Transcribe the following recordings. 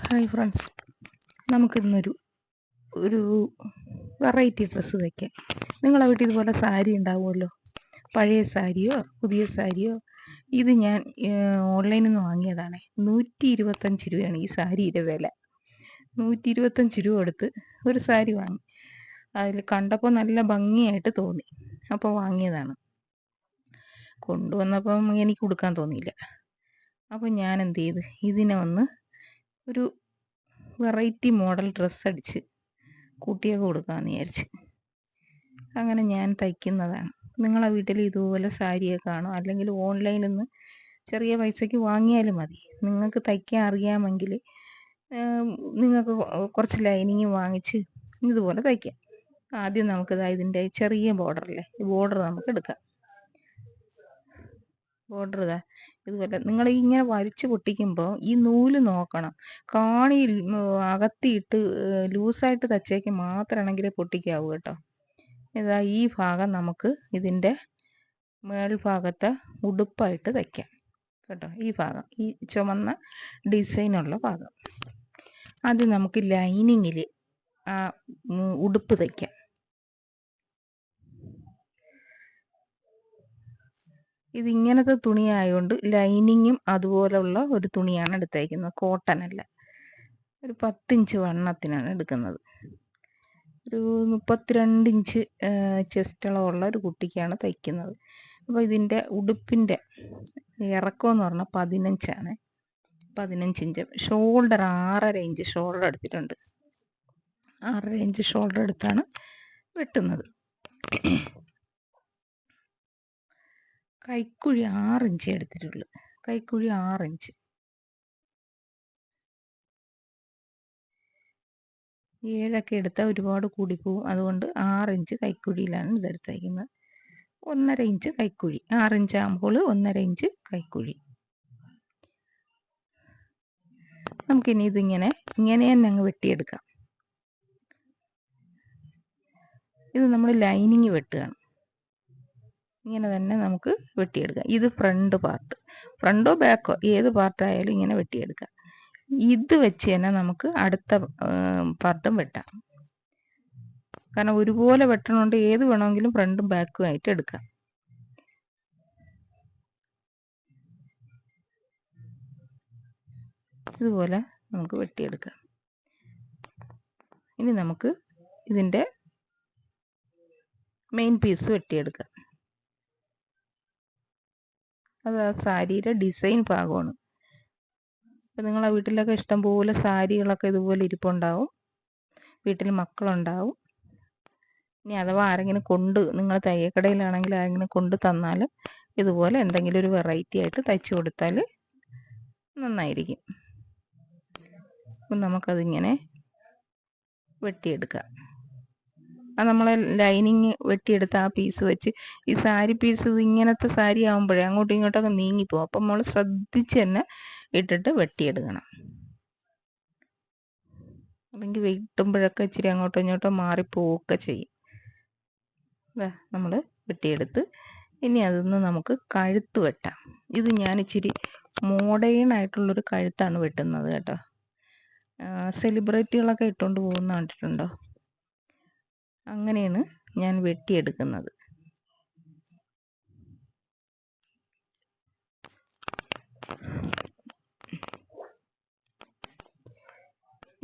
Hi friends, നമുക്കിന്നൊരു ഒരു variety dress തയ്ക്കാം. നിങ്ങളെ വീട്ടിൽ ഇതുപോലെ സാരി ഉണ്ടാവുമല്ലോ, പഴയ സാരിയോ പുതിയ സാരിയോ. ഇത് ഞാൻ ഓൺലൈനിൽ നിന്ന് വാങ്ങിയതാണ്. 125 രൂപയാണ് ഈ സാരിയുടെ വില. 125 രൂപ കൊടുത്ത് ഒരു സാരി വാങ്ങി. അതിൽ കണ്ടപ്പോൾ നല്ല ഭംഗിയായിട്ട് തോന്നി, അപ്പോൾ വാങ്ങിയതാണ്. കൊണ്ടുവന്നപ്പം എനിക്ക് ഉടുക്കാൻ തോന്നിയില്ല. അപ്പോൾ ഞാൻ എന്ത് ചെയ്ത്, ഇതിനെ ഒന്ന് ഒരു വെറൈറ്റി മോഡൽ ഡ്രസ്സ് അടിച്ച് കുട്ടിയൊക്കെ കൊടുക്കാമെന്ന് വിചാരിച്ച് അങ്ങനെ ഞാൻ തയ്ക്കുന്നതാണ്. നിങ്ങളെ വീട്ടിൽ ഇതുപോലെ സാരിയൊക്കെ കാണും, അല്ലെങ്കിൽ ഓൺലൈനിൽ നിന്ന് ചെറിയ പൈസയ്ക്ക് വാങ്ങിയാലും മതി. നിങ്ങൾക്ക് തയ്ക്കാൻ അറിയാമെങ്കിൽ നിങ്ങൾക്ക് കുറച്ച് ലൈനിങ് വാങ്ങിച്ച് ഇതുപോലെ തയ്ക്കാം. ആദ്യം നമുക്കിത് ഇതിൻ്റെ ചെറിയ ബോർഡറില്ലേ, ഈ ബോർഡർ നമുക്ക് എടുക്കാം. ബോർഡർ ഇതാ ഇതുപോലെ നിങ്ങൾ ഇങ്ങനെ വലിച്ചു പൊട്ടിക്കുമ്പോൾ ഈ നൂല് നോക്കണം. കാണി അകത്തിയിട്ട് ലൂസായിട്ട് തച്ചേക്ക് മാത്രമാണെങ്കിലേ പൊട്ടിക്കാവൂ കേട്ടോ. ഇതാ ഈ ഭാഗം നമുക്ക് ഇതിൻ്റെ മേൽഭാഗത്തെ ഉടുപ്പായിട്ട് തയ്ക്കാം കേട്ടോ. ഈ ഭാഗം, ഈ ചുമന്ന ഡിസൈനുള്ള ഭാഗം അത് നമുക്ക് ലൈനിങ്ങിൽ ഉടുപ്പ് തയ്ക്കാം. ഇതിങ്ങനത്തെ തുണിയായതുകൊണ്ട് ലൈനിങ്ങും അതുപോലുള്ള ഒരു തുണിയാണ് എടുത്തേക്കുന്നത്, കോട്ടൺ അല്ല. ഒരു 10 ഇഞ്ച് വണ്ണത്തിനാണ് എടുക്കുന്നത്. ഒരു 32 ഇഞ്ച് ചെസ്റ്റളമുള്ള ഒരു കുട്ടിക്കാണ് തയ്ക്കുന്നത്. അപ്പോൾ ഇതിൻ്റെ ഉടുപ്പിൻ്റെ ഇറക്കം എന്ന് പറഞ്ഞാൽ 15 15 ഇഞ്ച്. ഷോൾഡർ 6.5 ഇഞ്ച് ഷോൾഡർ എടുത്തിട്ടുണ്ട്. 6.5 ഇഞ്ച് ഷോൾഡർ എടുത്താണ് വെട്ടുന്നത്. കൈക്കുഴി 6 ഇഞ്ച് എടുത്തിട്ടുള്ളൂ. കൈക്കുഴി 6 ഇഞ്ച്. 7 എടുത്താൽ ഒരുപാട് കൂടിപ്പോവും. അതുകൊണ്ട് 6 ഇഞ്ച് കൈക്കുഴിയിലാണ് ഇതെടുത്തേക്കുന്നത്. 1.5 ഇഞ്ച് കൈക്കുഴി. 6 ഇഞ്ച് ആകുമ്പോൾ 1.5 ഇഞ്ച് കൈക്കുഴി. നമുക്കിനി ഇതിങ്ങനെ തന്നെ അങ്ങ് വെട്ടിയെടുക്കാം. ഇത് നമ്മൾ ലൈനിങ് വെട്ടുകയാണ്. ഇങ്ങനെ തന്നെ നമുക്ക് വെട്ടിയെടുക്കാം. ഇത് ഫ്രണ്ട് പാർട്ട്, ഫ്രണ്ടോ ബാക്കോ ഏത് പാർട്ടായാലും ഇങ്ങനെ വെട്ടിയെടുക്കാം. ഇത് വെച്ച് തന്നെ നമുക്ക് അടുത്ത പാർട്ടും വെട്ടാം. കാരണം ഒരുപോലെ വെട്ടണോണ്ട് ഏത് വേണമെങ്കിലും ഫ്രണ്ടും ബാക്കും ആയിട്ട് എടുക്കാം. ഇതുപോലെ നമുക്ക് വെട്ടിയെടുക്കാം. ഇനി നമുക്ക് ഇതിൻ്റെ മെയിൻ പീസ് വെട്ടിയെടുക്കാം. അത് ആ സാരിയുടെ ഡിസൈൻ ഭാഗമാണ്. അപ്പം നിങ്ങളെ വീട്ടിലൊക്കെ ഇഷ്ടംപോലെ സാരികളൊക്കെ ഇതുപോലെ ഇരിപ്പുണ്ടാവും, വീട്ടിൽ മക്കളുണ്ടാവും. ഇനി അഥവാ ആരെങ്കിലും നിങ്ങൾ തയ്യക്കടയിലാണെങ്കിൽ ആരെങ്കിലും കൊണ്ട് തന്നാൽ ഇതുപോലെ എന്തെങ്കിലും ഒരു വെറൈറ്റി ആയിട്ട് തയ്ച്ചു കൊടുത്താൽ നന്നായിരിക്കും. അപ്പം നമുക്കതിങ്ങനെ വെട്ടിയെടുക്കാം. നമ്മളെ ലൈനിങ് വെട്ടിയെടുത്ത ആ പീസ് വെച്ച് ഈ സാരി പീസ് ഇങ്ങനത്തെ സാരി ആകുമ്പോഴേ അങ്ങോട്ടും ഇങ്ങോട്ടൊക്കെ നീങ്ങിപ്പോകും. അപ്പം നമ്മൾ ശ്രദ്ധിച്ച് തന്നെ ഇട്ടിട്ട് വെട്ടിയെടുക്കണം. അല്ലെങ്കിൽ വെട്ടുമ്പോഴൊക്കെ ഇച്ചിരി അങ്ങോട്ടോ ഇങ്ങോട്ടോ മാറിപ്പോവുകയൊക്കെ ചെയ്യും. നമ്മൾ വെട്ടിയെടുത്ത് ഇനി അതൊന്ന് നമുക്ക് കഴുത്ത് വെട്ടാം. ഇത് ഞാൻ ഇച്ചിരി മോഡേൺ ആയിട്ടുള്ളൊരു കഴുത്താണ് വെട്ടുന്നത് കേട്ടോ. സെലിബ്രിറ്റികളൊക്കെ ഇട്ടുകൊണ്ട് പോകുന്ന കണ്ടിട്ടുണ്ടോ? അങ്ങനെയാണ് ഞാൻ വെട്ടിയെടുക്കുന്നത്.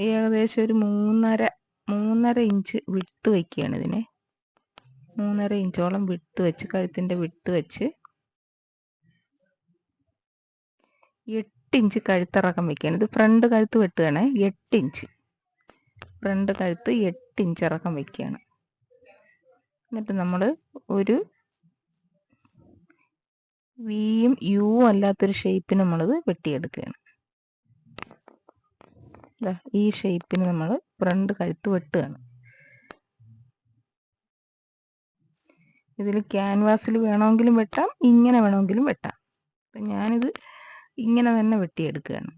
ഏകദേശം ഒരു 3.5 ഇഞ്ച് വിട്ട് വയ്ക്കുകയാണ് ഇതിനെ. 3.5 ഇഞ്ചോളം വിട്ട് വെച്ച്, കഴുത്തിൻ്റെ വിട്ട് വെച്ച് 8 ഇഞ്ച് കഴുത്തിറക്കം വയ്ക്കുകയാണ്. ഇത് ഫ്രണ്ട് കഴുത്ത് വെട്ടുകയാണ്. 8 ഇഞ്ച് ഫ്രണ്ട് കഴുത്ത് 8 ഇഞ്ച് ഇറക്കം വയ്ക്കുകയാണ്. എന്നിട്ട് നമ്മൾ ഒരു വിയും യുവും അല്ലാത്തൊരു ഷേപ്പിന് നമ്മളത് വെട്ടിയെടുക്കുകയാണ്. ഈ ഷേപ്പിന് നമ്മൾ ഫ്രണ്ട് കഴുത്ത് വെട്ടുകയാണ്. ഇതിൽ ക്യാൻവാസിൽ വേണമെങ്കിലും വെട്ടാം, ഇങ്ങനെ വേണമെങ്കിലും വെട്ടാം. അപ്പം ഞാനിത് ഇങ്ങനെ തന്നെ വെട്ടിയെടുക്കുകയാണ്.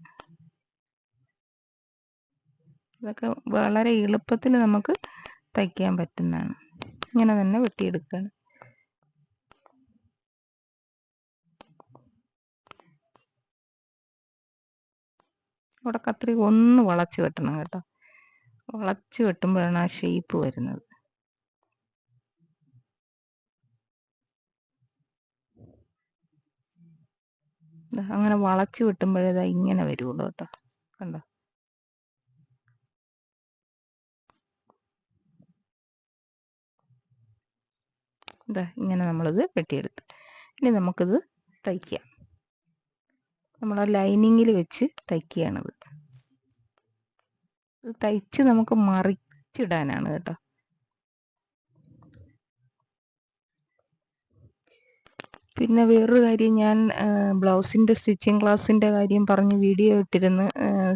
ഇതൊക്കെ വളരെ എളുപ്പത്തിൽ നമുക്ക് തയ്ക്കാൻ പറ്റുന്നതാണ്. ഇങ്ങനെ തന്നെ വെട്ടിയെടുക്കുകയാണ്. ഇവിടെ കത്രിക ഒന്ന് വളച്ച് വെട്ടണം കേട്ടോ. വളച്ച് വെട്ടുമ്പോഴാണ് ആ ഷേപ്പ് വരുന്നത്. അങ്ങനെ വളച്ച് വെട്ടുമ്പോഴേതാ ഇങ്ങനെ വരുള്ളൂ കേട്ടോ. കണ്ടോ? ഇങ്ങനെ നമ്മളിത് വെട്ടിയെടുത്ത് ഇനി നമുക്കിത് തയ്ക്കാം. നമ്മൾ ആ ലൈനിങ്ങിൽ വെച്ച് തയ്ക്കുകയാണിത്. ഇത് തയ്ച്ച് നമുക്ക് മറിച്ചിടാനാണ് കേട്ടോ. പിന്നെ വേറൊരു കാര്യം, ഞാൻ ബ്ലൗസിൻ്റെ സ്റ്റിച്ചിങ് ക്ലാസ്സിൻ്റെ കാര്യം പറഞ്ഞ് വീഡിയോ ഇട്ടിരുന്ന്.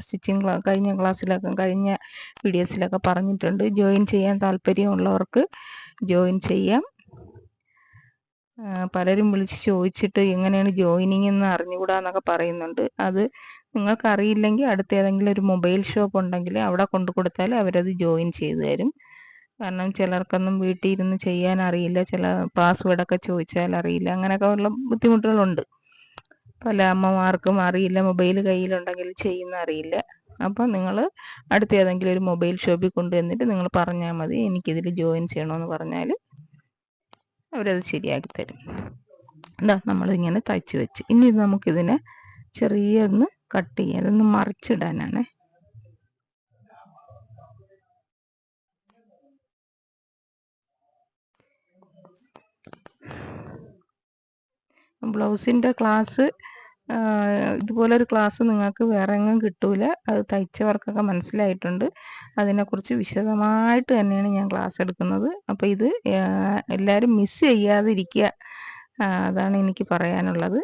സ്റ്റിച്ചിങ് കഴിഞ്ഞ വീഡിയോസിലൊക്കെ പറഞ്ഞിട്ടുണ്ട്. ജോയിൻ ചെയ്യാൻ താല്പര്യമുള്ളവർക്ക് ജോയിൻ ചെയ്യാം. പലരും വിളിച്ച് ചോദിച്ചിട്ട് എങ്ങനെയാണ് ജോയിനിങ് എന്ന് അറിഞ്ഞുകൂടാന്നൊക്കെ പറയുന്നുണ്ട്. അത് നിങ്ങൾക്ക് അറിയില്ലെങ്കിൽ അടുത്ത ഏതെങ്കിലും ഒരു മൊബൈൽ ഷോപ്പ് ഉണ്ടെങ്കിൽ അവിടെ കൊണ്ടു കൊടുത്താൽ അവരത് ജോയിൻ ചെയ്തു തരും. കാരണം ചിലർക്കൊന്നും വീട്ടിൽ ഇരുന്ന് ചെയ്യാൻ അറിയില്ല, ചില പാസ്വേഡൊക്കെ ചോദിച്ചാൽ അറിയില്ല, അങ്ങനെയൊക്കെ ഉള്ള ബുദ്ധിമുട്ടുകളുണ്ട്. പല അമ്മമാർക്കും അറിയില്ല, മൊബൈൽ കയ്യിലുണ്ടെങ്കിൽ ചെയ്യുന്ന അറിയില്ല. അപ്പോൾ നിങ്ങൾ അടുത്ത ഏതെങ്കിലും ഒരു മൊബൈൽ ഷോപ്പിൽ കൊണ്ടുവന്നിട്ട് നിങ്ങൾ പറഞ്ഞാൽ മതി എനിക്കിതിൽ ജോയിൻ ചെയ്യണമെന്ന് പറഞ്ഞാൽ അവരത് ശരിയാക്കി തരും. നമ്മളിങ്ങനെ തയ്ച്ച് വെച്ച് ഇനി നമുക്കിതിനെ ചെറിയൊന്ന് കട്ട് ചെയ്യാം. അതൊന്ന് മറിച്ചിടാനാണ്. ബ്ലൗസിൻ്റെ ക്ലാസ് ഇതുപോലൊരു ക്ലാസ് നിങ്ങൾക്ക് വേറെ എങ്ങും കിട്ടൂല. അത് തയ്ച്ചവർക്കൊക്കെ മനസ്സിലായിട്ടുണ്ട്. അതിനെക്കുറിച്ച് വിശദമായിട്ട് തന്നെയാണ് ഞാൻ ക്ലാസ് എടുക്കുന്നത്. അപ്പോൾ ഇത് എല്ലാവരും മിസ് ചെയ്യാതിരിക്കുക, അതാണ് എനിക്ക് പറയാനുള്ളത്.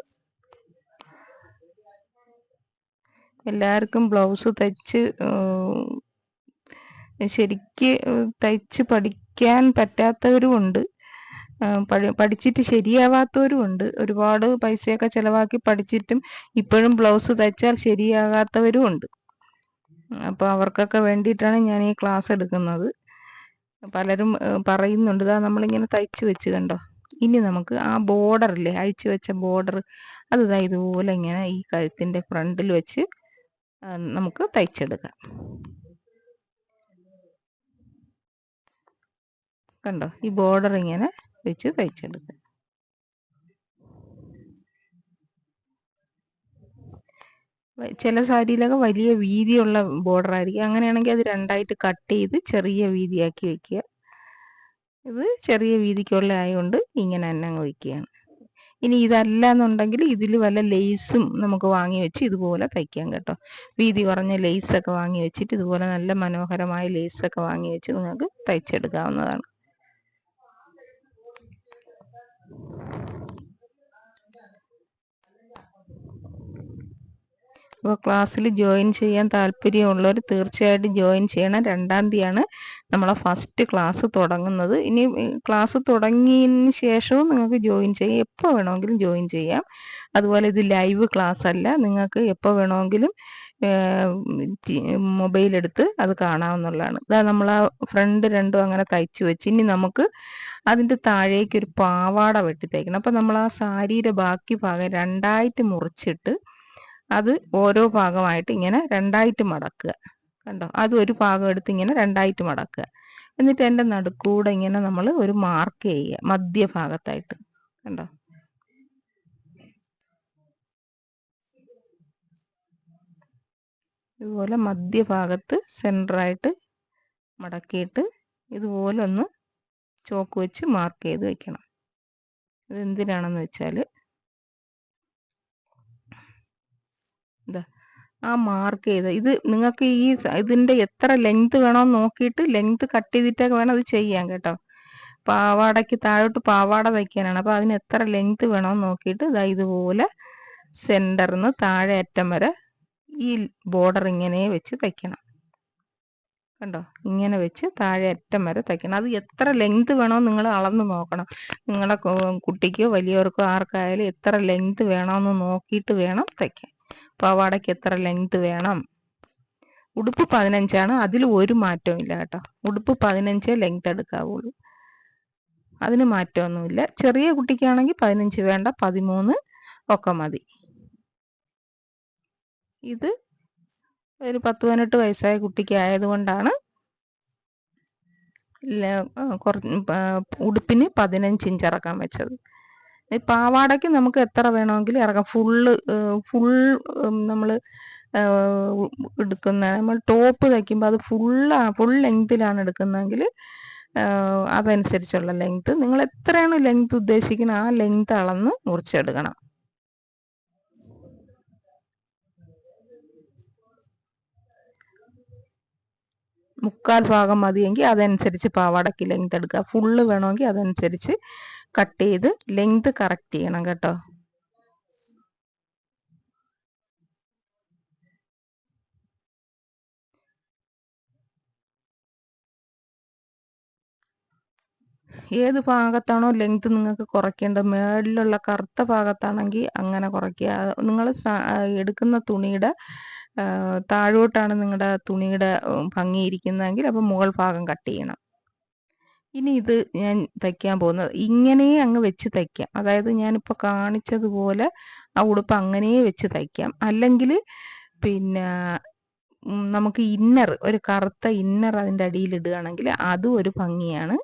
എല്ലാവർക്കും ബ്ലൗസ് തയ്ച്ച് ശരിക്ക് തയ്ച്ച് പഠിക്കാൻ പറ്റാത്തവരുമുണ്ട്, പഠിച്ചിട്ട് ശരിയാവാത്തവരുമുണ്ട്. ഒരുപാട് പൈസയൊക്കെ ചിലവാക്കി പഠിച്ചിട്ടും ഇപ്പോഴും ബ്ലൗസ് തയ്ച്ചാൽ ശരിയാകാത്തവരുമുണ്ട്. അപ്പോൾ അവർക്കൊക്കെ വേണ്ടിയിട്ടാണ് ഞാൻ ഈ ക്ലാസ് എടുക്കുന്നത്. പലരും പറയുന്നുണ്ട്, നമ്മളിങ്ങനെ തയ്ച്ച് വെച്ച് കണ്ടോ. ഇനി നമുക്ക് ആ ബോർഡറില്ലേ, അഴിച്ചു വെച്ച ബോർഡർ, അത് ഇതുപോലെ ഇങ്ങനെ ഈ കഴുത്തിൻ്റെ ഫ്രണ്ടിൽ വെച്ച് നമുക്ക് തയ്ച്ചെടുക്കാം. കണ്ടോ? ഈ ബോർഡർ ഇങ്ങനെ വെച്ച് തയ്ച്ചെടുക്കുക. ചില സാരിയിലൊക്കെ വലിയ വീതിയുള്ള ബോർഡർ ആയിരിക്കും. അങ്ങനെയാണെങ്കിൽ അത് രണ്ടായിട്ട് കട്ട് ചെയ്ത് ചെറിയ വീതിയാക്കി വെക്കുക. ഇത് ചെറിയ വീതിക്കുള്ള ആയതുകൊണ്ട് ഇങ്ങനെ തന്നെ അങ്ങ് വയ്ക്കുകയാണ്. ഇനി ഇതല്ല എന്നുണ്ടെങ്കിൽ ഇതിൽ വല്ല ലേസും നമുക്ക് വാങ്ങി വെച്ച് ഇതുപോലെ തയ്ക്കാം കേട്ടോ. വീതി കുറഞ്ഞ ലേസൊക്കെ വാങ്ങി വെച്ചിട്ട് ഇതുപോലെ നല്ല മനോഹരമായ ലേസൊക്കെ വാങ്ങി വെച്ച് നിങ്ങൾക്ക് തയ്ച്ചെടുക്കാവുന്നതാണ്. അപ്പോൾ ക്ലാസ്സിൽ ജോയിൻ ചെയ്യാൻ താല്പര്യമുള്ളവർ തീർച്ചയായിട്ടും ജോയിൻ ചെയ്യണം. 2-ാം തീയതിയാണ് നമ്മളെ ഫസ്റ്റ് ക്ലാസ് തുടങ്ങുന്നത്. ഇനി ക്ലാസ് തുടങ്ങിയതിന് ശേഷവും നിങ്ങൾക്ക് ജോയിൻ ചെയ്യാം, എപ്പോൾ വേണമെങ്കിലും ജോയിൻ ചെയ്യാം. അതുപോലെ ഇത് ലൈവ് ക്ലാസ് അല്ല, നിങ്ങൾക്ക് എപ്പോൾ വേണമെങ്കിലും മൊബൈലെടുത്ത് അത് കാണാവുന്നതാണ്. നമ്മൾ ആ ഫ്രണ്ട് രണ്ടും അങ്ങനെ തയ്ച്ചു വെച്ച് ഇനി നമുക്ക് അതിൻ്റെ താഴേക്ക് ഒരു പാവാട വെട്ടി തയ്ക്കണം. അപ്പം നമ്മൾ ആ സാരിയുടെ ബാക്കി ഭാഗം രണ്ടായിട്ട് മുറിച്ചിട്ട് അത് ഓരോ ഭാഗമായിട്ട് ഇങ്ങനെ രണ്ടായിട്ട് മടക്കുക. കണ്ടോ? അത് ഒരു ഭാഗം എടുത്ത് ഇങ്ങനെ രണ്ടായിട്ട് മടക്കുക. എന്നിട്ട് എൻ്റെ നടുക്കൂടെ ഇങ്ങനെ നമ്മൾ ഒരു മാർക്ക് ചെയ്യുക മധ്യഭാഗത്തായിട്ട്. കണ്ടോ? ഇതുപോലെ മധ്യഭാഗത്ത് സെൻറ്ററായിട്ട് മടക്കിയിട്ട് ഇതുപോലെ ഒന്ന് ചോക്ക് വെച്ച് മാർക്ക് ചെയ്ത് വെക്കണം. ഇത് എന്തിനാണെന്ന് വെച്ചാൽ ആ മാർക്ക് ചെയ്ത് ഇത് നിങ്ങൾക്ക് ഈ ഇതിൻ്റെ എത്ര ലെങ്ത് വേണമെന്ന് നോക്കിയിട്ട് ലെങ്ത് കട്ട് ചെയ്തിട്ടൊക്കെ വേണം അത് ചെയ്യാൻ കേട്ടോ. പാവാടയ്ക്ക് താഴോട്ട് പാവാട തയ്ക്കാനാണ്. അപ്പോൾ അതിന് എത്ര ലെങ്ത് വേണമെന്ന് നോക്കിയിട്ട് ഇതുപോലെ സെൻറ്ററിൽ നിന്ന് താഴെ അറ്റം വരെ ഈ ബോർഡർ ഇങ്ങനെ വെച്ച് തയ്ക്കണം. കണ്ടോ? ഇങ്ങനെ വെച്ച് താഴെ അറ്റം വരെ തയ്ക്കണം. അത് എത്ര ലെങ്ത് വേണമെന്ന് നിങ്ങൾ അളന്ന് നോക്കണം. നിങ്ങളുടെ കുട്ടിക്കോ വലിയവർക്കോ ആർക്കായാലും എത്ര ലെങ്ത് വേണമെന്ന് നോക്കിയിട്ട് വേണം തയ്ക്കാൻ. പാവാടയ്ക്ക് എത്ര ലെങ്ത് വേണം? ഉടുപ്പ് 15 അതിൽ ഒരു മാറ്റവും ഇല്ല കേട്ടോ. ഉടുപ്പ് 15 ലെങ്ത് എടുക്കാവുള്ളൂ, അതിന് മാറ്റമൊന്നുമില്ല. ചെറിയ കുട്ടിക്കാണെങ്കിൽ 15 വേണ്ട, 13 ഒക്കെ മതി. ഇത് ഒരു 10-18 വയസ്സായ കുട്ടിക്ക് ആയതുകൊണ്ടാണ് ഉടുപ്പിന് 15 ഇഞ്ച് ഇറക്കാൻ വെച്ചത്. ഈ പാവാടയ്ക്ക് നമുക്ക് എത്ര വേണമെങ്കിലും ഇറക്കാം. ഫുൾ നമ്മൾ നമ്മൾ ടോപ്പ് തയ്ക്കുമ്പോൾ അത് ഫുൾ ലെങ്തിലാണ് എടുക്കുന്നതെങ്കിൽ അതനുസരിച്ചുള്ള ലെങ്ത്, നിങ്ങൾ എത്രയാണ് ലെങ്ത് ഉദ്ദേശിക്കുന്നത് ആ ലെങ്ത് അളന്ന് മുറിച്ചെടുക്കണം. മുക്കാൽ ഭാഗം മതിയെങ്കിൽ അതനുസരിച്ച് പാവാടയ്ക്ക് ലെങ്ത് എടുക്കുക. ഫുള്ള് വേണമെങ്കിൽ അതനുസരിച്ച് കട്ട് ചെയ്ത് ലെങ്ത് കറക്റ്റ് ചെയ്യണം കേട്ടോ. ഏത് ഭാഗത്താണോ ലെങ്ത് നിങ്ങൾക്ക് കുറയ്ക്കേണ്ടത്, മേളിലുള്ള കറുത്ത ഭാഗത്താണെങ്കിൽ അങ്ങനെ കുറയ്ക്കുക. നിങ്ങൾ എടുക്കുന്ന തുണിയുടെ താഴോട്ടാണ് നിങ്ങളുടെ തുണിയുടെ ഭംഗിയിരിക്കുന്നതെങ്കിൽ അപ്പോൾ മുകൾ ഭാഗം കട്ട് ചെയ്യണം. ഇനി ഇത് ഞാൻ തയ്ക്കാൻ പോകുന്നത് ഇങ്ങനെ അങ്ങ് വെച്ച് തയ്ക്കാം. അതായത് ഞാനിപ്പോൾ കാണിച്ചതുപോലെ ആ ഉടുപ്പ് അങ്ങനെ വെച്ച് തയ്ക്കാം. അല്ലെങ്കിൽ പിന്നെ നമുക്ക് ഒരു കറുത്ത ഇന്നർ അതിൻ്റെ അടിയിൽ ഇടുകയാണെങ്കിൽ അതും ഒരു ഭംഗിയാണ്.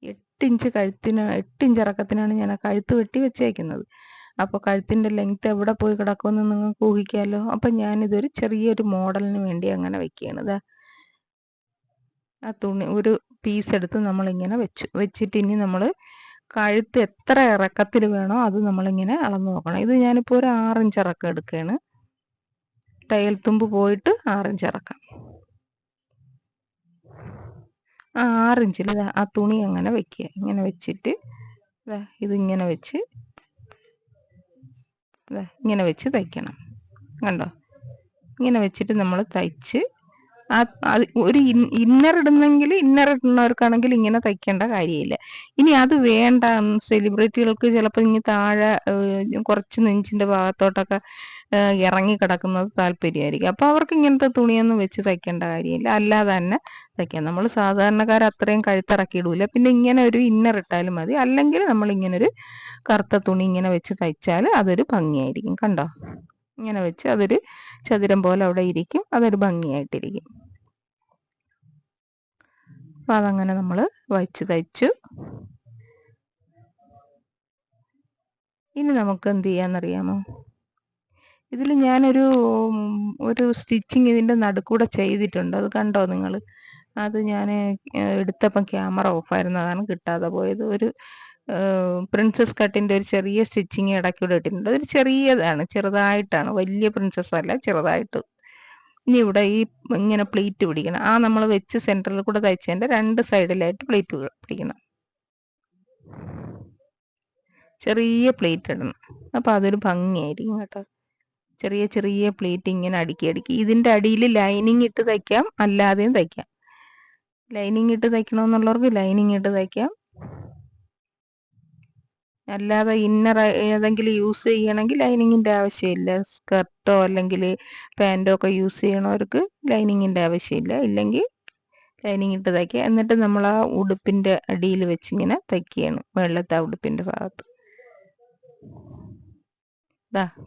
8 ഇഞ്ച് ഇറക്കത്തിനാണ് ഞാൻ ആ കഴുത്ത് വെട്ടി വെച്ചേക്കുന്നത്. അപ്പോൾ കഴുത്തിൻ്റെ ലെങ്ത് എവിടെ പോയി കിടക്കുമെന്ന് നിങ്ങൾക്ക് ഊഹിക്കാമല്ലോ. അപ്പം ഞാനിതൊരു ചെറിയൊരു മോഡലിന് വേണ്ടി അങ്ങനെ വെക്കുകയാണ്. ആ തുണി ഒരു പീസ് എടുത്ത് നമ്മളിങ്ങനെ വെച്ചിട്ട് ഇനി നമ്മൾ കഴുത്ത് എത്ര ഇറക്കത്തിൽ വേണോ അത് നമ്മളിങ്ങനെ അളന്ന് നോക്കണം. ഇത് ഞാനിപ്പോൾ ഒരു 6 ഇഞ്ച് ഇറക്കം എടുക്കുകയാണ്. തയ്യൽ തുമ്പ് പോയിട്ട് 6 ഇഞ്ച് ഇറക്കാം. ആ 6 ഇഞ്ചിൽ ആ തുണി അങ്ങനെ വെക്കുക. ഇങ്ങനെ വെച്ചിട്ട് ഇതിങ്ങനെ വെച്ച് ഇങ്ങനെ വെച്ച് തയ്ക്കണം. കണ്ടോ? ഇങ്ങനെ വെച്ചിട്ട് നമ്മൾ തയ്ച്ച് ഒരു ഇന്നർ ഇടുന്നവർക്കാണെങ്കിൽ ഇങ്ങനെ തയ്ക്കേണ്ട കാര്യമില്ല. ഇനി അത് വേണ്ട, സെലിബ്രിറ്റികൾക്ക് ചിലപ്പോൾ ഇനി താഴെ കുറച്ച് നെഞ്ചിന്റെ ഭാഗത്തോട്ടൊക്കെ ഇറങ്ങി കിടക്കുന്നത് താല്പര്യമായിരിക്കും. അപ്പോൾ അവർക്ക് ഇങ്ങനത്തെ തുണിയൊന്നും വെച്ച് തയ്ക്കേണ്ട കാര്യമില്ല, അല്ലാതെ തന്നെ തയ്ക്കാം. നമ്മൾ സാധാരണക്കാർ അത്രയും കഴുത്തിറക്കി ഇടൂല. പിന്നെ ഇങ്ങനെ ഒരു ഇന്നർ ഇട്ടാലും മതി. അല്ലെങ്കിൽ നമ്മൾ ഇങ്ങനൊരു കറുത്ത തുണി ഇങ്ങനെ വെച്ച് തയ്ച്ചാൽ അതൊരു ഭംഗിയായിരിക്കും. കണ്ടോ? ഇങ്ങനെ വെച്ച് അതൊരു ചതുരം പോലെ അവിടെ ഇരിക്കും, അതൊരു ഭംഗിയായിട്ടിരിക്കും. അപ്പം അതങ്ങനെ നമ്മൾ വെച്ച് തയ്ച്ചു. ഇനി നമുക്ക് എന്ത് ചെയ്യാന്നറിയാമോ? ഇതിൽ ഞാനൊരു സ്റ്റിച്ചിങ് ഇതിൻ്റെ നടുക്കൂടെ ചെയ്തിട്ടുണ്ട്. അത് കണ്ടോ നിങ്ങൾ? അത് ഞാൻ എടുത്തപ്പം ക്യാമറ ഓഫായിരുന്നു, അതാണ് കിട്ടാതെ പോയത്. ഒരു പ്രിൻസസ് കട്ടിൻ്റെ ഒരു ചെറിയ സ്റ്റിച്ചിങ് ഇടയ്ക്കൂടെ ഇട്ടിട്ടുണ്ട്. അതൊരു ചെറുതായിട്ടാണ്, വലിയ പ്രിൻസസ് അല്ല, ചെറുതായിട്ട്. ഇനി ഇവിടെ ഇങ്ങനെ പ്ലേറ്റ് പിടിക്കണം. നമ്മൾ വെച്ച് സെൻറ്ററിൽ കൂടെ തയ്ച്ചതിൻ്റെ 2 സൈഡിലായിട്ട് പ്ലേറ്റ് പിടിക്കണം. ചെറിയ പ്ലേറ്റ് ഇടണം. അപ്പോൾ അതൊരു ഭംഗിയായിരിക്കും കേട്ടോ. ചെറിയ പ്ലേറ്റ് ഇങ്ങനെ അടുക്കി ഇതിൻ്റെ അടിയിൽ ലൈനിങ് ഇട്ട് തയ്ക്കാം, അല്ലാതെയും തയ്ക്കാം. ലൈനിങ് ഇട്ട് തയ്ക്കണമെന്നുള്ളവർക്ക് ലൈനിങ് ഇട്ട് തയ്ക്കാം. അല്ലാതെ ഇന്നർ ഏതെങ്കിലും യൂസ് ചെയ്യണമെങ്കിൽ ലൈനിങ്ങിൻ്റെ ആവശ്യമില്ല. സ്കർട്ടോ അല്ലെങ്കിൽ പാൻറ്റോ ഒക്കെ യൂസ് ചെയ്യണവർക്ക് ലൈനിങ്ങിൻ്റെ ആവശ്യമില്ല. ഇല്ലെങ്കിൽ ലൈനിങ് ഇട്ട് തയ്ക്കുക. എന്നിട്ട് നമ്മൾ ആ ഉടുപ്പിൻ്റെ അടിയിൽ വെച്ച് ഇങ്ങനെ തയ്ക്കുകയാണ്, വെള്ളത്തെ ഉടുപ്പിൻ്റെ ഭാഗത്ത്.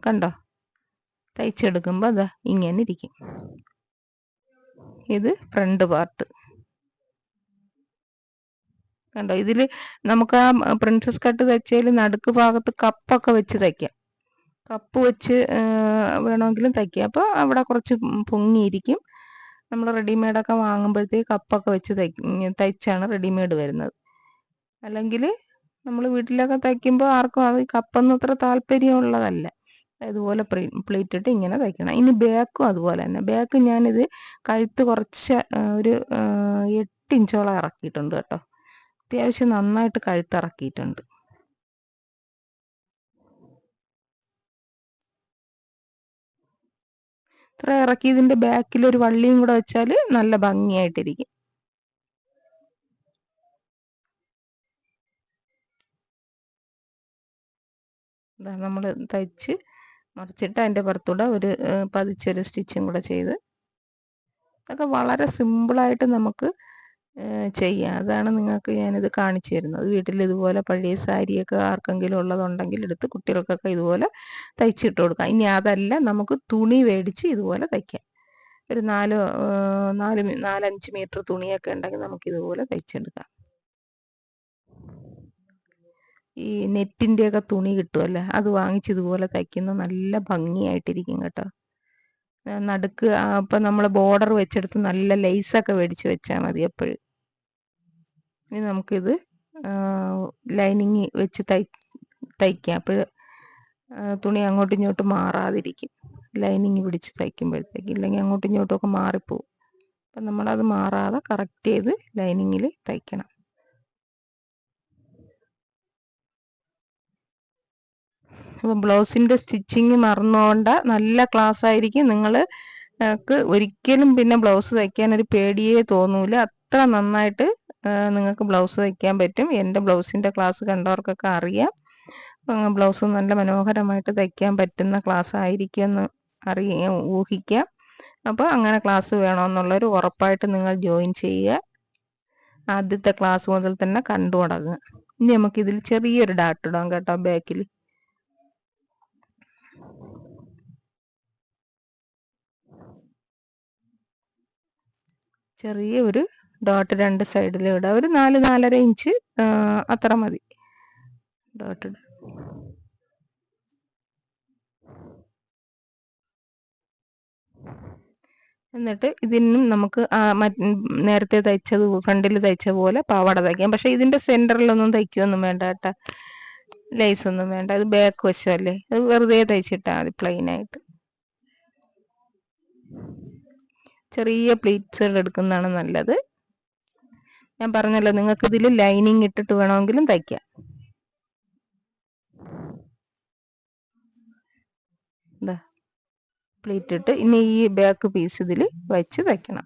കണ്ടോ? തയ്ച്ചെടുക്കുമ്പോൾ ഇങ്ങനെ ഇരിക്കും. ഇത് ഫ്രണ്ട് പാർട്ട്. കണ്ടോ? ഇതിൽ നമുക്ക് ആ പ്രിൻസസ് കട്ട് തയ്ച്ചതിൽ നടുക്ക് ഭാഗത്ത് കപ്പൊക്കെ വെച്ച് തയ്ക്കാം. കപ്പ് വെച്ച് വേണമെങ്കിലും തയ്ക്കാം. അപ്പോൾ അവിടെ കുറച്ച് പൊങ്ങിയിരിക്കും. നമ്മൾ റെഡിമെയ്ഡൊക്കെ വാങ്ങുമ്പോഴത്തേക്ക് കപ്പൊക്കെ വെച്ച് തയ്ച്ചാണ് റെഡിമെയ്ഡ് വരുന്നത്. അല്ലെങ്കിൽ നമ്മൾ വീട്ടിലൊക്കെ തയ്ക്കുമ്പോൾ ആർക്കും അത് കപ്പൊന്നും അത്ര താല്പര്യമുള്ളതല്ല. ഇതുപോലെ പ്ലേറ്റ് ഇട്ട് ഇങ്ങനെ തയ്ക്കണം. ഇനി ബാക്കും അതുപോലെ തന്നെ. ബാക്ക് ഞാനിത് കഴുത്ത് കുറച്ച് ഒരു 8 ഇഞ്ചോളം ഇറക്കിയിട്ടുണ്ട് കേട്ടോ. അത്യാവശ്യം നന്നായിട്ട് കഴുത്തിറക്കിയിട്ടുണ്ട്. ഇത്ര ഇറക്കി ഇതിൻ്റെ ബാക്കിൽ ഒരു വള്ളിയും കൂടെ വെച്ചാൽ നല്ല ഭംഗിയായിട്ടിരിക്കും. നമ്മൾ തയ്ച്ച് മറിച്ചിട്ട് അതിൻ്റെ പുറത്തൂടെ ഒരു പതിച്ചൊരു സ്റ്റിച്ചും കൂടെ ചെയ്ത്, അതൊക്കെ വളരെ സിമ്പിളായിട്ട് നമുക്ക് ചെയ്യാം. അതാണ് നിങ്ങൾക്ക് ഞാനിത് കാണിച്ചു തരുന്നത്. വീട്ടിൽ ഇതുപോലെ പഴയ സാരിയൊക്കെ ആർക്കെങ്കിലും ഉള്ളതുണ്ടെങ്കിൽ എടുത്ത് കുട്ടികൾക്കൊക്കെ ഇതുപോലെ തയ്ച്ചിട്ട് കൊടുക്കാം. ഇനി അതല്ല, നമുക്ക് തുണി മേടിച്ച് ഇതുപോലെ തയ്ക്കാം. ഒരു 4-5 മീറ്റർ തുണിയൊക്കെ ഉണ്ടെങ്കിൽ നമുക്ക് ഇതുപോലെ തയ്ച്ചെടുക്കാം. ഈ നെറ്റിൻ്റെയൊക്കെ തുണി കിട്ടുമല്ലേ, അത് വാങ്ങിച്ച് ഇതുപോലെ തയ്ക്കുന്ന നല്ല ഭംഗിയായിട്ടിരിക്കും കേട്ടോ. നടുക്ക് അപ്പം നമ്മൾ ബോർഡർ വെച്ചെടുത്ത് നല്ല ലേസൊക്കെ മേടിച്ച് വെച്ചാൽ മതി എപ്പോഴും. ഇനി നമുക്കിത് ലൈനിങ് വെച്ച് തയ്ക്കാം. അപ്പോൾ തുണി അങ്ങോട്ടും ഇങ്ങോട്ടും മാറാതിരിക്കും. ലൈനിങ് പിടിച്ച് തയ്ക്കുമ്പോഴത്തേക്ക്, ഇല്ലെങ്കിൽ അങ്ങോട്ടും ഇങ്ങോട്ടും ഒക്കെ മാറിപ്പോവും. അപ്പം നമ്മളത് മാറാതെ കറക്റ്റ് ചെയ്ത് ലൈനിങ്ങിൽ തയ്ക്കണം. അപ്പം ബ്ലൗസിൻ്റെ സ്റ്റിച്ചിങ് മറന്നുകൊണ്ട് നല്ല ക്ലാസ് ആയിരിക്കും. നിങ്ങൾക്ക് ഒരിക്കലും പിന്നെ ബ്ലൗസ് തയ്ക്കാൻ ഒരു പേടിയേ തോന്നൂല. അത്ര നന്നായിട്ട് നിങ്ങൾക്ക് ബ്ലൗസ് തയ്ക്കാൻ പറ്റും. എൻ്റെ ബ്ലൗസിൻ്റെ ക്ലാസ് കണ്ടവർക്കൊക്കെ അറിയാം. ബ്ലൗസ് നല്ല മനോഹരമായിട്ട് തയ്ക്കാൻ പറ്റുന്ന ക്ലാസ് ആയിരിക്കുമെന്ന് ഊഹിക്കാം. അപ്പോൾ അങ്ങനെ ക്ലാസ് വേണമെന്നുള്ളൊരു ഉറപ്പായിട്ട് നിങ്ങൾ ജോയിൻ ചെയ്യുക. ആദ്യത്തെ ക്ലാസ് മുതൽ തന്നെ കണ്ടു തുടങ്ങുക. ഇനി നമുക്കിതിൽ ചെറിയൊരു ഡാട്ട് ഇടാം കേട്ടോ, ബാക്കിൽ. ചെറിയ ഒരു ഡോട്ട് 2 സൈഡിലും ഇടാം. ഒരു 4-4.5 ഇഞ്ച് അത്ര മതി ഡോട്ട് ഇടാം. എന്നിട്ട് ഇതിനും നമുക്ക് നേരത്തെ തയ്ച്ചത് ഫ്രണ്ടിൽ തയ്ച്ച പോലെ പാവാട തയ്ക്കാം. പക്ഷെ ഇതിൻ്റെ സെൻറ്ററിലൊന്നും തയ്ക്കുകയൊന്നും വേണ്ട കേട്ടോ, ലേസ് ഒന്നും വേണ്ട. ഇത് ബാക്ക് വശമല്ലേ, അത് വെറുതെ തയ്ച്ചിട്ടാൽ മതി പ്ലെയിനായിട്ട്. ചെറിയ പ്ലീറ്റ്സുകൾ എടുക്കുന്നതാണ് നല്ലത്. ഞാൻ പറഞ്ഞല്ലോ, നിങ്ങൾക്ക് ഇതിൽ ലൈനിങ് ഇട്ടിട്ട് വേണമെങ്കിലും തയ്ക്കാം. എന്താ പ്ലീറ്റ് ഇട്ട് ഇനി ഈ ബാക്ക് പീസ് ഇതിൽ വെച്ച് തയ്ക്കണം.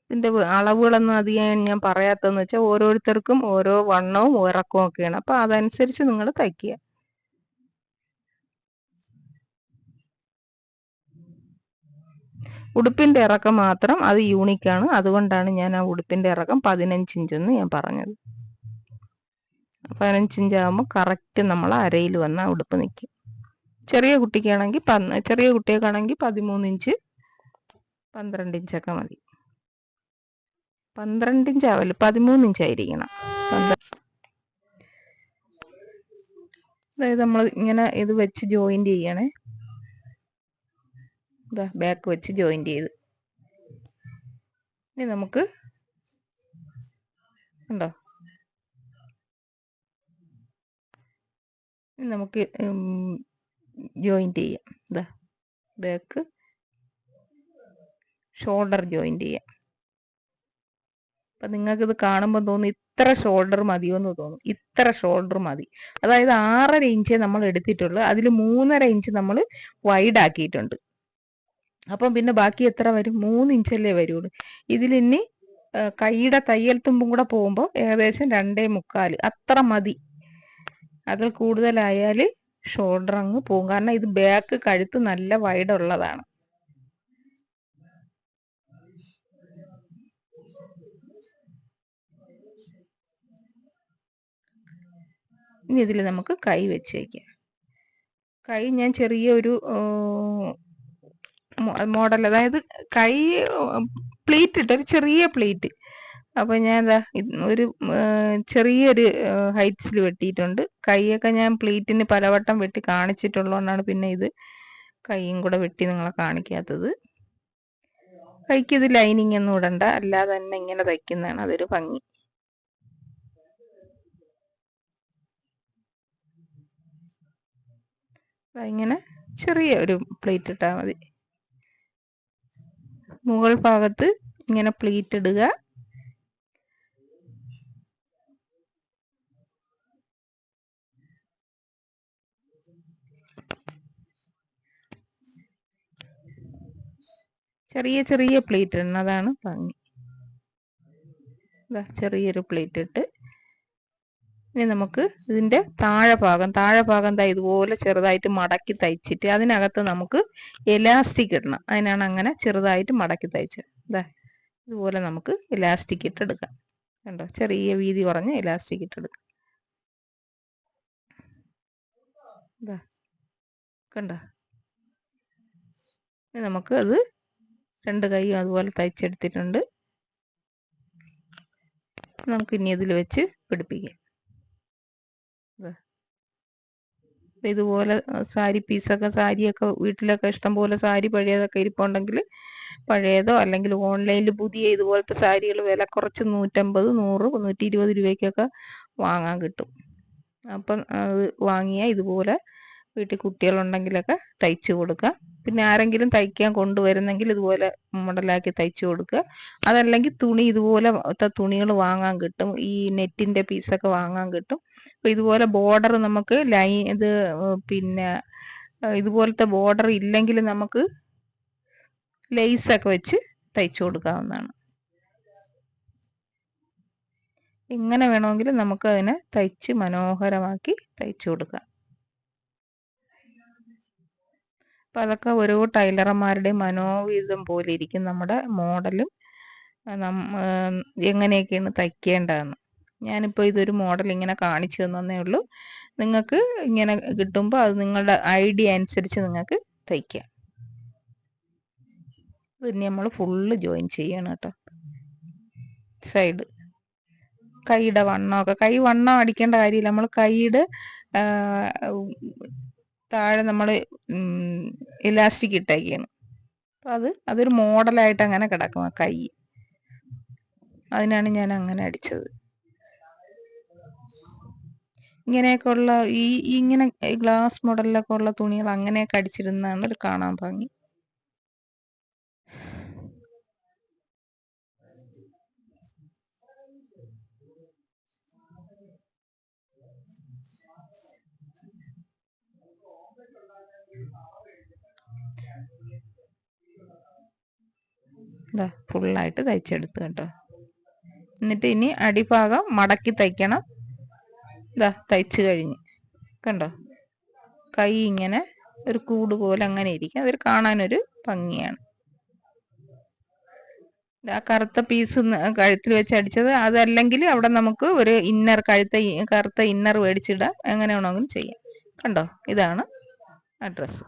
ഇതിൻ്റെ അളവുകളൊന്നും അധികം ഞാൻ പറയാത്തതെന്ന് വെച്ചാൽ ഓരോരുത്തർക്കും ഓരോ വണ്ണവും ഇറക്കവും ഒക്കെയാണ്. അപ്പോൾ അതനുസരിച്ച് നിങ്ങൾ തയ്ക്കുക. ഉടുപ്പിൻ്റെ ഇറക്കം മാത്രം അത് യൂണിക്കാണ്. അതുകൊണ്ടാണ് ഞാൻ ആ ഉടുപ്പിൻ്റെ ഇറക്കം 15 ഇഞ്ചെന്ന് ഞാൻ പറഞ്ഞത്. 15 ഇഞ്ചാകുമ്പോൾ കറക്റ്റ് നമ്മൾ അരയിൽ വന്ന ഉടുപ്പ് നിൽക്കും. ചെറിയ കുട്ടിക്കാണെങ്കിൽ ചെറിയ കുട്ടികൾക്കാണെങ്കിൽ 13 ഇഞ്ച് 12 ഇഞ്ചൊക്കെ മതി. 12 ഇഞ്ച് ആവല്ലോ, 13 ഇഞ്ചായിരിക്കണം. അതായത് നമ്മൾ ഇങ്ങനെ ഇത് വെച്ച് ജോയിൻ്റ് ചെയ്യണേ. ബാക്ക് വെച്ച് ജോയിൻ്റ് ചെയ്ത് ഇനി നമുക്ക് ഉണ്ടോ, നമുക്ക് ജോയിൻ്റ് ചെയ്യാം. ഇതാ ബാക്ക് ഷോൾഡർ ജോയിൻ്റ് ചെയ്യാം. അപ്പം നിങ്ങൾക്കിത് കാണുമ്പോൾ തോന്നും ഇത്ര ഷോൾഡർ മതിയോ എന്ന് തോന്നും. ഇത്ര ഷോൾഡർ മതി. അതായത് 6.5 ഇഞ്ചേ നമ്മൾ എടുത്തിട്ടുള്ളൂ. അതിൽ 3.5 ഇഞ്ച് നമ്മൾ വൈഡ് ആക്കിയിട്ടുണ്ട്. അപ്പം പിന്നെ ബാക്കി എത്ര വരും? 3 ഇഞ്ചല്ലേ വരുള്ളൂ. ഇതിലിനി കൈയുടെ തയ്യൽ തുമ്പും കൂടെ പോകുമ്പോൾ ഏകദേശം 2.25 അത്ര മതി. അതിൽ കൂടുതലായാൽ ഷോൾഡർ അങ്ങ് പോകും. കാരണം ഇത് ബാക്ക് കഴുത്ത് നല്ല വൈഡ് ഉള്ളതാണ്. ഇനി ഇതിൽ നമുക്ക് കൈ വെച്ച് വയ്ക്കാം. കൈ ഞാൻ ചെറിയൊരു മോഡൽ, അതായത് കൈ പ്ലീറ്റ് ഇട്ട് ഒരു ചെറിയ പ്ലീറ്റ്. അപ്പോൾ ഞാൻ എന്താ ഒരു ചെറിയൊരു ഹൈറ്റ്സിൽ വെട്ടിയിട്ടുണ്ട്. കൈയൊക്കെ ഞാൻ പ്ലീറ്റിന് പലവട്ടം വെട്ടി കാണിച്ചിട്ടുള്ളതുകൊണ്ടാണ് പിന്നെ ഇത് കൈയും കൂടെ വെട്ടി നിങ്ങളെ കാണിക്കാത്തത്. കൈക്ക് ഇത് ലൈനിങ് ഒന്നും ഇടണ്ട, അല്ലാതെ തന്നെ ഇങ്ങനെ തയ്ക്കുന്നതാണ് അതൊരു ഭംഗി. ഇങ്ങനെ ചെറിയ ഒരു പ്ലേറ്റ് ഇട്ടാൽ മതി. മുകൾ ഭാഗത്ത് ഇങ്ങനെ പ്ലേറ്റ് ഇടുക. ചെറിയ ചെറിയ പ്ലേറ്റ് ഇടുന്നതാണ് ഭംഗി. ചെറിയൊരു പ്ലേറ്റ് ഇട്ട് ഇനി നമുക്ക് ഇതിൻ്റെ താഴെ ഭാഗം ദാ ഇതുപോലെ ചെറുതായിട്ട് മടക്കി തയ്ച്ചിട്ട് അതിനകത്ത് നമുക്ക് എലാസ്റ്റിക് ഇടണം. അതിനാണ് അങ്ങനെ ചെറുതായിട്ട് മടക്കി തയ്ച്ചത്. ഇതാ ഇതുപോലെ നമുക്ക് എലാസ്റ്റിക് ഇട്ടെടുക്കാം. കണ്ടോ, ചെറിയ വീതി കുറഞ്ഞ് എലാസ്റ്റിക് ഇട്ടെടുക്കാം. ഇതാ കണ്ടോ. ഇനി നമുക്ക് അത് രണ്ട് കൈയും അതുപോലെ തയ്ച്ചെടുത്തിട്ടുണ്ട്. നമുക്ക് ഇനി ഇതിൽ വെച്ച് പിടിപ്പിക്കാം. ഇതുപോലെ സാരി പീസൊക്കെ, സാരിയൊക്കെ വീട്ടിലൊക്കെ ഇഷ്ടംപോലെ സാരി പഴയതൊക്കെ ഇരിപ്പുണ്ടെങ്കിൽ പഴയതോ അല്ലെങ്കിൽ ഓൺലൈനിൽ പുതിയ ഇതുപോലത്തെ സാരികൾ വില കുറച്ച് 150, 100, 120 രൂപയ്ക്കൊക്കെ വാങ്ങാൻ കിട്ടും. അപ്പം അത് വാങ്ങിയാൽ ഇതുപോലെ വീട്ടിൽ കുട്ടികളുണ്ടെങ്കിലൊക്കെ തയ്ച്ച് കൊടുക്കുക. പിന്നെ ആരെങ്കിലും തയ്ക്കാൻ കൊണ്ടുവരുന്നെങ്കിൽ ഇതുപോലെ മോഡലാക്കി തയ്ച്ചു കൊടുക്കുക. അതല്ലെങ്കിൽ തുണി ഇതുപോലത്തെ തുണികൾ വാങ്ങാൻ കിട്ടും. ഈ നെറ്റിൻ്റെ പീസൊക്കെ വാങ്ങാൻ കിട്ടും. അപ്പോൾ ഇതുപോലെ ബോർഡർ നമുക്ക് ഇത് പിന്നെ ഇതുപോലത്തെ ബോർഡർ ഇല്ലെങ്കിൽ നമുക്ക് ലേസൊക്കെ വെച്ച് തയ്ച്ചു കൊടുക്കാവുന്നതാണ്. എങ്ങനെ വേണമെങ്കിലും നമുക്ക് അതിനെ തയ്ച്ച് മനോഹരമാക്കി തയ്ച്ചു കൊടുക്കാം. അപ്പം അതൊക്കെ ഓരോ ടൈലർമാരുടെ മനോവിധം പോലെ ഇരിക്കും നമ്മുടെ മോഡലും എങ്ങനെയൊക്കെയാണ് തയ്ക്കേണ്ടതെന്ന്. ഞാനിപ്പോൾ ഇതൊരു മോഡൽ ഇങ്ങനെ കാണിച്ചു തന്നേ ഉള്ളൂ. നിങ്ങൾക്ക് ഇങ്ങനെ കിട്ടുമ്പോൾ അത് നിങ്ങളുടെ ഐഡിയ അനുസരിച്ച് നിങ്ങൾക്ക് തയ്ക്കാം. പിന്നെ നമ്മൾ ഫുള്ള് ജോയിൻ ചെയ്യണം കേട്ടോ. സൈഡ് കൈയുടെ വണ്ണമൊക്കെ, കൈ വണ്ണം അടിക്കേണ്ട കാര്യമില്ല. നമ്മൾ കൈയുടെ താഴെ നമ്മൾ ഇലാസ്റ്റിക് ഇട്ടേക്കാണ്. അപ്പം അതൊരു മോഡലായിട്ട് അങ്ങനെ കിടക്കും ആ കൈ. അതിനാണ് ഞാൻ അങ്ങനെ അടിച്ചത്. ഇങ്ങനെയൊക്കെ ഉള്ള ഇങ്ങനെ ഗ്ലാസ് മോഡലിലൊക്കെ ഉള്ള തുണികൾ അങ്ങനെയൊക്കെ അടിച്ചിരുന്നാണ് ഒരു കാണാൻ ഭംഗി. ഫുള്ളായിട്ട് തയ്ച്ചെടുത്ത് കേട്ടോ. എന്നിട്ട് ഇനി അടിഭാഗം മടക്കി തയ്ക്കണം. തയ്ച്ച് കഴിഞ്ഞ് കണ്ടോ, കൈ ഇങ്ങനെ ഒരു കൂട് പോലെ അങ്ങനെ ഇരിക്കും. അതൊരു കാണാനൊരു ഭംഗിയാണ്. ആ കറുത്ത പീസ് കഴുത്തിൽ വെച്ച് അടിച്ചത്. അതല്ലെങ്കിൽ അവിടെ നമുക്ക് ഒരു ഇന്നർ കറുത്ത ഇന്നർ മേടിച്ചിടാം. എങ്ങനെ വേണമെങ്കിലും ചെയ്യാം. കണ്ടോ, ഇതാണ് ആ ഡ്രസ്സ്.